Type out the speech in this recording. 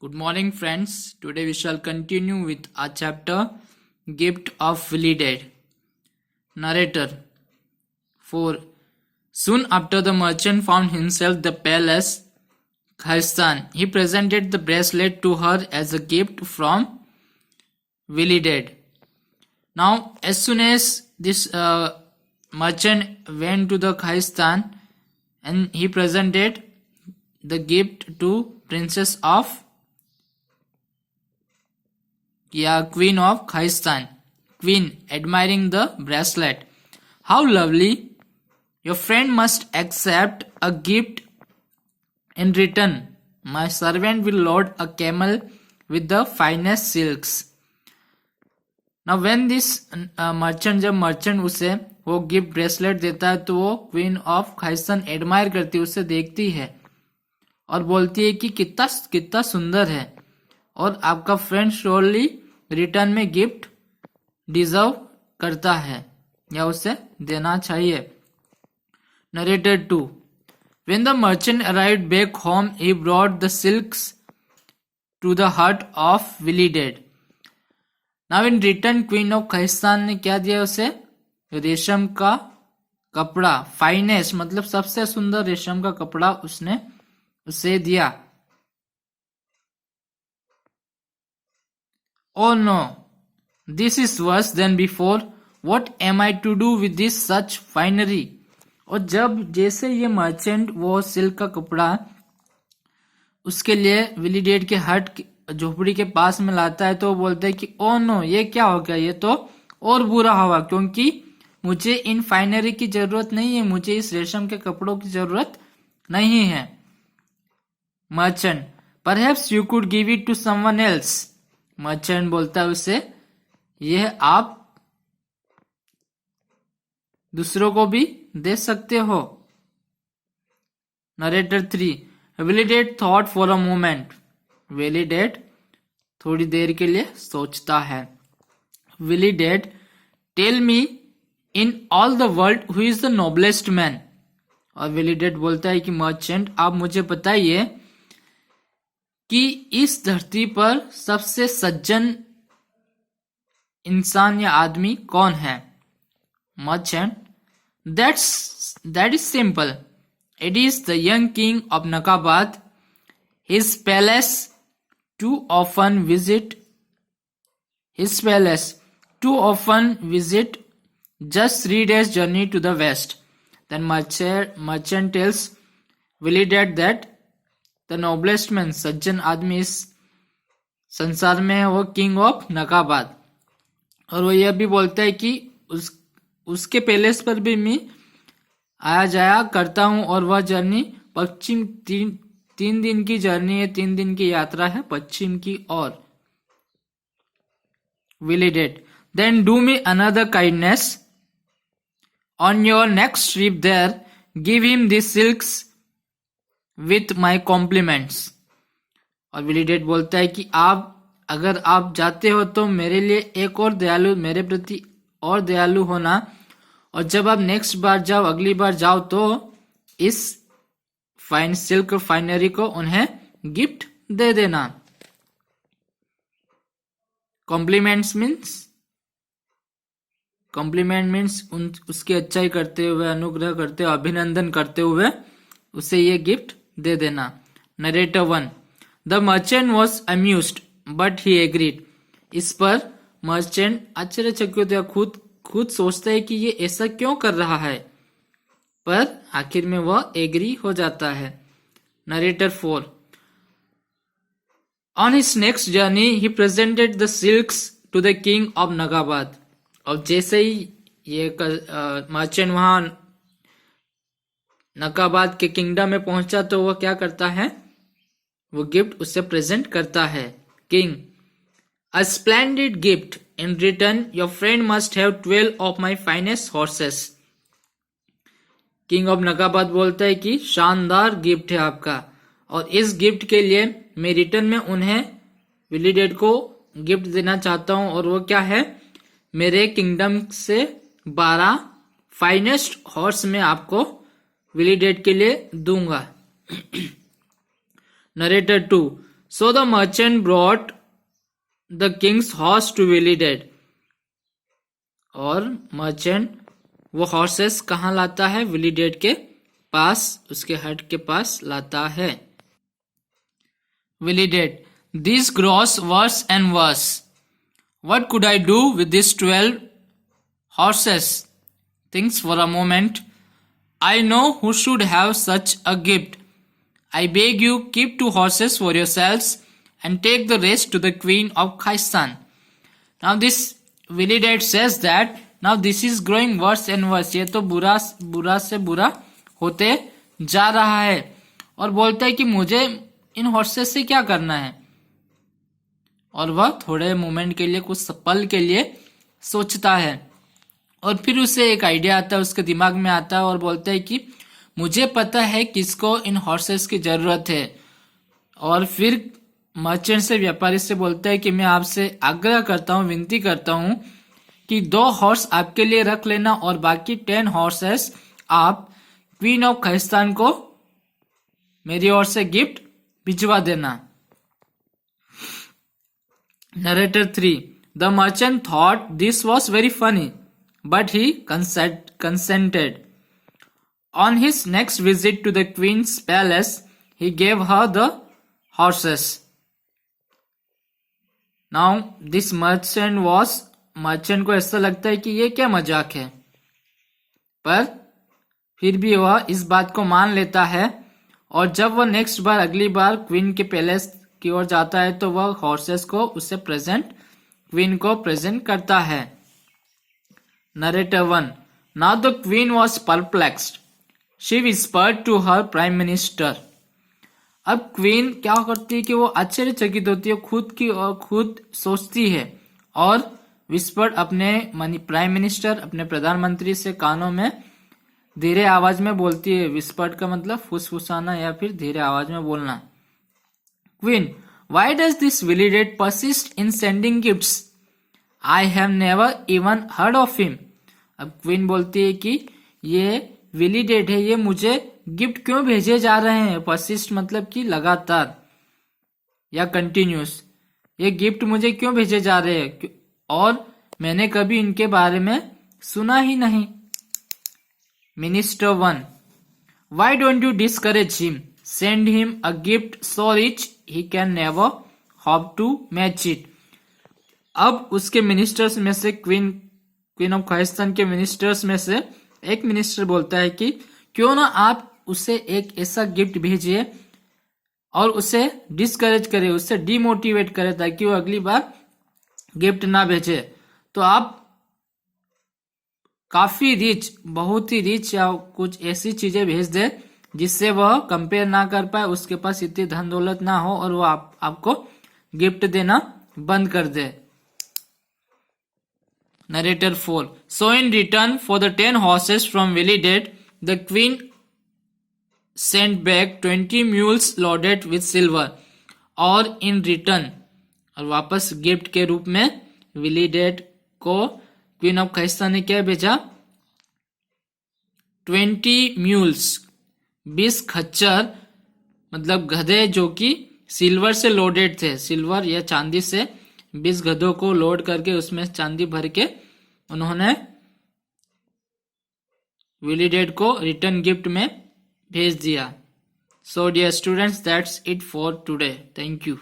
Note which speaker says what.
Speaker 1: Good morning, friends. Today we shall continue with our chapter Gift of Willided. Narrator 4. Soon after the merchant found himself the palace Khaistan, he presented the bracelet to her as a gift from Willided. Now, as soon as this merchant went to the Khaistan and he presented the gift to Princess of Queen of Khaistan. Queen, admiring the bracelet. How lovely! Your friend must accept a gift in return. My servant will load a camel with the finest silks. Now when this जब merchant उसे वो gift bracelet देता है तो वो queen of खाइस्तान admire करती है, उसे देखती है और बोलती है कि कितना कितना सुंदर है और आपका फ्रेंड श्योरली रिटर्न में गिफ्ट डिजर्व करता है या उसे देना चाहिए. Narrator 2. When the merchant arrived back home, he brought the silks to the hut of Willided. Now in return, Queen of Khaistan ने क्या दिया उसे? रेशम का कपड़ा, फाइनेस्ट मतलब सबसे सुंदर रेशम का कपड़ा उसने उसे दिया. Oh no, this is worse than before. What am I to do with this such finery? और जब जैसे ये मर्चेंट वो सिल्क का कपड़ा उसके लिए विलीडेड के हट झोपड़ी के पास में लाता है तो वो बोलता है कि ओ नो, ये क्या हो गया, ये तो और बुरा हुआ क्योंकि मुझे इन फाइनरी की जरूरत नहीं है, मुझे इस रेशम के कपड़ों की जरूरत नहीं है. Merchant, perhaps you could give it to someone else. Merchant बोलता है उसे, यह आप दूसरों को भी दे सकते हो. Narrator 3. Vilided thought for a moment. Vilided थोड़ी देर के लिए सोचता है. Vilided, tell me in all the world who is the noblest man. और विलीडेड बोलता है कि मर्चेंट, आप मुझे बताइए कि इस धरती पर सबसे सज्जन इंसान या आदमी कौन है. Merchant, that is simple. It is the young king of Nakabad. His palace too often visit just 3 days journey to the west. Then merchant tells Willided that the noblest man, सज्जन आदमी इस संसार में है वो किंग ऑफ नकाबाद. और वो यह भी बोलता है कि उसके पैलेस पर भी मैं आया जाया करता हूं और वह जर्नी पश्चिम 3 दिन की जर्नी है, 3 दिन की यात्रा है पश्चिम की ओर. Willided, then do me another kindness. On your next trip there, give him these silks with my compliments. और Willided बोलता है कि अगर आप जाते हो तो मेरे लिए एक और दयालु, मेरे प्रति और दयालु होना, और जब आप नेक्स्ट बार जाओ, अगली बार जाओ तो इस फाइन सिल्क फाइनरी को उन्हें गिफ्ट दे देना. कॉम्प्लीमेंट मीन्स उसकी अच्छाई करते हुए, अनुग्रह करते हुए, अभिनंदन करते हुए उसे ये गिफ्ट दे देना. Narrator 1. The merchant was amused but he agreed. इस पर मर्चेंट आश्चर्यचकित या खुद सोचता है कि ये ऐसा क्यों कर रहा है, पर आखिर में वह एग्री हो जाता है. Narrator 4. On his next journey he presented the silks to the king of Nagabad. और जैसे ही ये मर्चेंट वहां नकाबाद के किंगडम में पहुंचा तो वह क्या करता है, वो गिफ्ट उसे प्रेजेंट करता है. King, a splendid gift. In return, your friend must have 12 of my finest horses. King of Nakabad बोलता है कि शानदार गिफ्ट है आपका, और इस गिफ्ट के लिए मैं रिटर्न में उन्हें विलीडेड को गिफ्ट देना चाहता हूं, और वो क्या है, मेरे किंगडम से 12 फाइनेस्ट हॉर्स में आपको विलीडेड के लिए दूंगा. Narrator 2. So the merchant brought the king's horse to Willided. और मर्चेंट वो हॉर्सेस कहाँ लाता है? विलीडेड के पास, उसके हट के पास लाता है. Willided. These grows worse and worse. What could I do with these 12 horses? Thinks for a moment. I know who should have such a gift. I beg you, keep 2 horses for yourselves and take the rest to the queen of Khaistan. Now this Willided says that now this is growing worse and worse. ये तो बुरा से बुरा होते जा रहा है और बोलता है कि मुझे इन हॉर्सेस से क्या करना है. और वह थोड़े मोमेंट के लिए, कुछ पल के लिए सोचता है और फिर उसे एक आइडिया आता है, उसके दिमाग में आता है और बोलता है कि मुझे पता है किसको इन हॉर्सेस की जरूरत है. और फिर मर्चेंट से, व्यापारी से बोलता है कि मैं आपसे आग्रह करता हूँ, विनती करता हूँ कि 2 हॉर्स आपके लिए रख लेना और बाकी 10 हॉर्सेस आप क्वीन ऑफ खाइस्तान को मेरी ओर से गिफ्ट भिजवा देना. Narrator 3. The merchant thought this was very funny, but he consented. On his next visit to the queen's palace, he gave her the horses. Now this merchant को ऐसा लगता है कि ये क्या मजाक है, पर फिर भी वह इस बात को मान लेता है और जब वह नेक्स्ट बार, अगली बार क्वीन के पैलेस की ओर जाता है तो वह हॉर्सेस को उसे क्वीन को प्रेजेंट करता है. Narrator 1. Now the queen was perplexed. She whispered to her prime minister. अब क्वीन क्या करती है कि वो आश्चर्यचकित होती है, खुद सोचती है और विस्पर्ड अपने प्राइम मिनिस्टर, अपने प्रधानमंत्री से कानों में धीरे आवाज में बोलती है. विस्पर्ड का मतलब फुसफुसाना या फिर धीरे आवाज में बोलना. Queen, why does this Willided persist in sending gifts? I have never even heard of him. अब क्वीन बोलती है कि ये विलीडेड है, ये मुझे गिफ्ट क्यों भेजे जा रहे हैं. परसिस्ट मतलब कि लगातार या कंटिन्यूस. ये गिफ्ट मुझे क्यों भेजे जा रहे हैं और मैंने कभी इनके बारे में सुना ही नहीं. Minister 1. Why don't you discourage him? Send him a gift so rich he can never hope to match it. अब उसके मिनिस्टर्स में से, क्वीन ऑफ खाइस्तान के मिनिस्टर्स में से एक मिनिस्टर बोलता है कि क्यों ना आप उसे एक ऐसा गिफ्ट भेजिए और उसे डिस्करेज करे, उससे डिमोटिवेट करे ताकि वो अगली बार गिफ्ट ना भेजे. तो आप काफी रिच, बहुत ही रिच या कुछ ऐसी चीजें भेज दे जिससे वह कंपेयर ना कर पाए, उसके पास इतनी धन दौलत ना हो और वो आपको गिफ्ट देना बंद कर दे. Narrator 4. So in return for the 10 horses from Willided, the queen sent back 20 mules loaded with silver. और in return, और वापस गिफ्ट के रूप में विलीडेड को क्वीन ऑफ खाइस्तान ने क्या भेजा? 20 म्यूल्स, 20 खच्चर मतलब गधे जो कि सिल्वर से लोडेड थे. सिल्वर या चांदी से 20 गधों को लोड करके उसमें चांदी भर के उन्होंने विलीडेड को रिटर्न गिफ्ट में भेज दिया. So dear students, that's it for today. Thank you.